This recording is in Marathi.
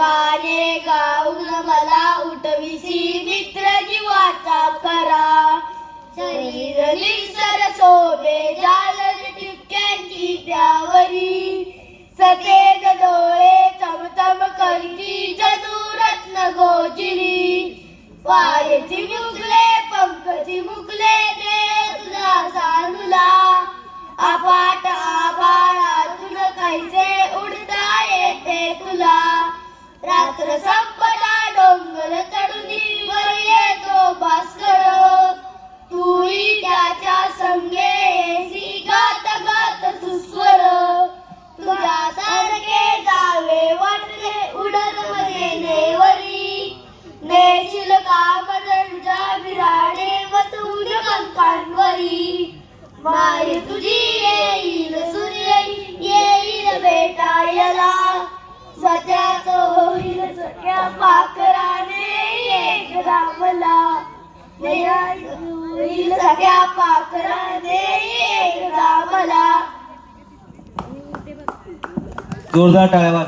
गाणे गाऊन मला उठविसी मित्र जीवाचा खरा शरीर निसर शोभे जालर टिपक्यांची त्यावरी सफेद डोळे चमचम करती जणू रत्न गोजिरी पायची मुकले पंखची मुकले दे तुला सानुला अपाट आभाळातून कैसे उडता येते तुला रात्र संपला डोंगर चढून वर येतो भास्कर तूही त्याच्या संगे येसी गात गात सुस्वर तुझ्यासारखे जावे वाटले उडत मध्ये नेवरी नेशील कामदंजा विराडे वसून पंखांवरी माय तुझी येईल सूर्य येईल भेटायला सध्याच होईल सगळ्या पाखराने एक रामला होईल सगळ्या पाखराने एक रामला जोरदार टाळ्या वाजवा.